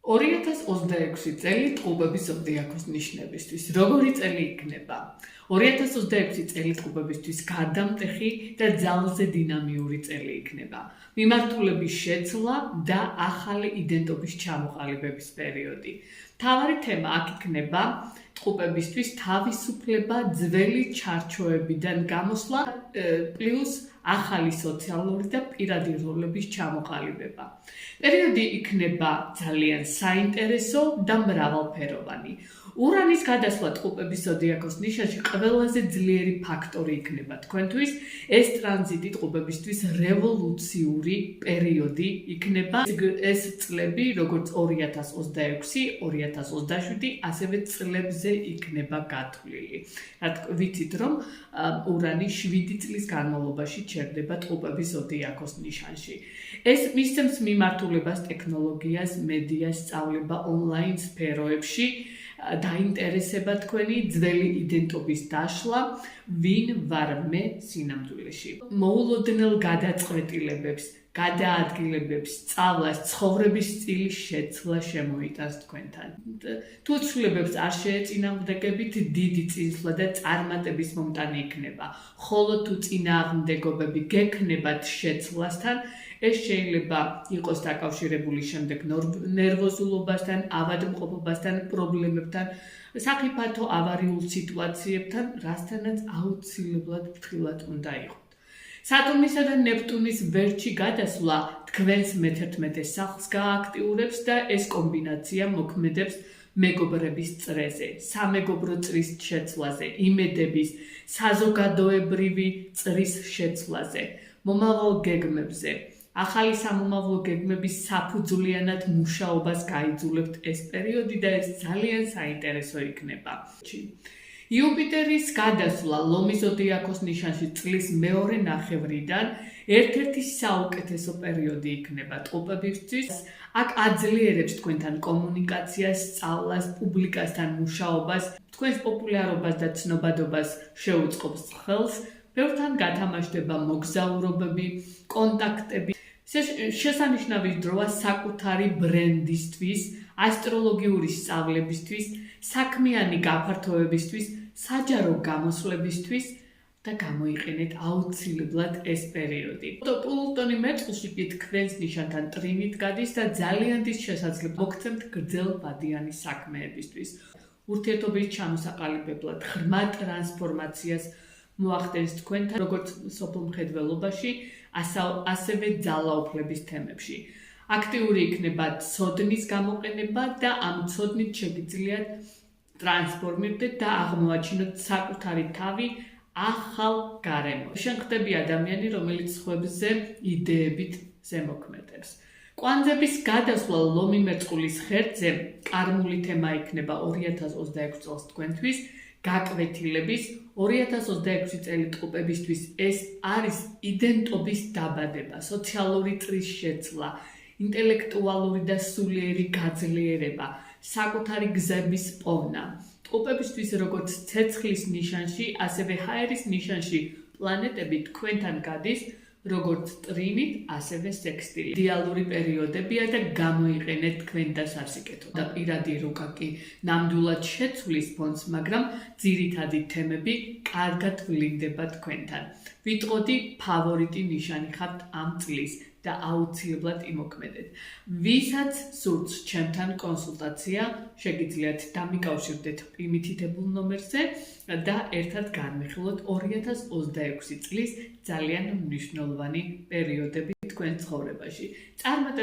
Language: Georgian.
2026 წელი ტყუპების ზოდიაქოს ნიშნებისთვის. Როგორი წელი იქნება? 2026 წელი ტყუპებისთვის გარდამტეხი და ძალზე დინამიური წელი იქნება. მიმართულების შეცვლა და ახალი იდენტობის ჩამოყალიბების პერიოდი. მთავარი თემა აქ იქნება ტყუპებისთვის თავისუფლება ძველი ჩარჩოებიდან გამოსვლა პლუს ახალი სოციალური და პირადი როლების ჩამოყალიბება. პერიოდი იქნება ძალიან საინტერესო და მრავალფეროვანი. ურანის გადასვლა ტყუპების ზოდიაქოს ნიშანში ყველაზე ძლიერი ფაქტორი იქნება თქვენთვის. ეს ტრანზიტი ტყუპებისთვის რევოლუციური პერიოდი იქნება. ეს წლები, როგორც 2026, 2027, ასევე წლებზე იქნება გათვლილი. ვიცით, რომ ურანი 7 წლის განმავლობაში ჩერდება ტყუპების ზოდიაქოს ნიშანში. ეს მისცემს მიმართულებას ტექნოლოგიას, მედიას, სწავლება ონლაინ სფეროებში, დაინტერესება თქვენი ძველი იდენტობის დაშლა, ვინ ვარ მე სინამდვილეში. მოულოდნელ გადაწყვეტილებებს, გადაადგილებებს, სწავლას, ცხოვრების სტილის შეცვლა შემოიტანს თქვენთან. თუ ცვლილებებს არ შეეწინააღმდეგებით, დიდი წინსვლა და წარმატების მომტანი იქნება. ხოლო თუ წინააღმდეგობები გექნებათ შეცვლასთან, ეს შეიძლება იყოს დაკავშირებული შემდეგ ნერვოზულობასთან, ავადმყოფობასთან, პრობლემებთან, საფრთხო ავარიულ სიტუაციებთან, რასთანაც აუცილებლად ფრთხილად უნდა იყოთ. სატურნისა და ნეპტუნის ვერტში გადასვლა თქვენს მე-11 სახლს გააქტიურებს და ეს კომბინაცია მოქმედებს მეგობრების წრეზე, სამეგობრო წრის შეცვლაზე, იმედების, საზოგადოებრივი წრის შეცვლაზე, მომავალ გეგმებზე. ახალი სამომავლო გეგმების საფუძვლიანად მუშაობას გაიძულებთ ეს პერიოდი და ეს ძალიან საინტერესო იქნება. იუპიტერის გადასვლა ლომის ზოდიაქოს ნიშანში წლის მეორე ნახევრიდან ერთ-ერთი საუკეთესო პერიოდი იქნება ტყუპებისთვის. აქ აძლიერებს თქვენთან კომუნიკაციას, სწავლას, პუბლიკასთან მუშაობას, თქვენს პოპულარობას და ცნობადობას შეუწყობს ხელს, ბევრთან გათამაშდება მოგზაურობები, კონტაქტები. შესანიშნავი დროა საკუთარი ბრენდისთვის, ასტროლოგიური სწავლებისთვის, საქმიანი გაფართოებისთვის, საჯარო გამოსვლებისთვის და გამოიყენეთ აუცილებლად ეს პერიოდი. პლუტონი მეწყვილში კი თქვენს ნიშანთან ტრინით გადის და ძალიან დიდ შესაძლებლობას მოგცემთ გრძელვადიანი საქმეებისთვის. ურთიერთობის ჩამოსაყალიბებლად ღრმა ტრანსფორმაციას მოახდენს თქვენთან, როგორც სოფლმხედველობაში, ასევე ძალაუფლების თემებში. აქტიური იქნება ცოდნის გამოყენება და ამ ცოდნით შეგიძლიათ ტრანსფორმირდეთ და აღმოაჩინოთ საკუთარი თავი ახალ გარემოში. შენ ხდები ადამიანი, რომელიც სხვებზე იდეებით ზემოქმედებს. კვანძების გადასვლა ლომი მეწყვილის ღერძზე კარმული თემა იქნება 2026 წელს თქვენთვის. გაკვეთილების 2026 წელი ტყუპებისთვის ეს არის იდენტობის დაბადება, სოციალური წრის შეცვლა, ინტელექტუალური და სულიერი გაძლიერება, საკუთარი გზების პოვნა. ტყუპებისთვის როგორც ცეცხლის ნიშანში, ასევე ჰაერის ნიშანში პლანეტები თქვენთან გადის, როგორც ტრინით, ასევე სექსტილით. იდეალური პერიოდებია და გამოიყენეთ თქვენ და სასიკეთო. და პირადი რუკა კი ნამდვილად შეცვლის ფონს, მაგრამ ძირითადი თემები კარგად ვლინდება თქვენთან. ვიტყოდი ფავორიტი ნიშანი ხართ ამ წლის და აუცილებლად იმოქმედეთ. ვისაც სურს ჩემთან კონსულტაცია, შეგიძლიათ დამიკავშირდეთ იმითითებულ ნომერზე და ერთად განვიხილოთ 2026 წლის ძალიან მნიშვნელოვანი პერიოდები თქვენ ცხოვრებაში. წარმატებულ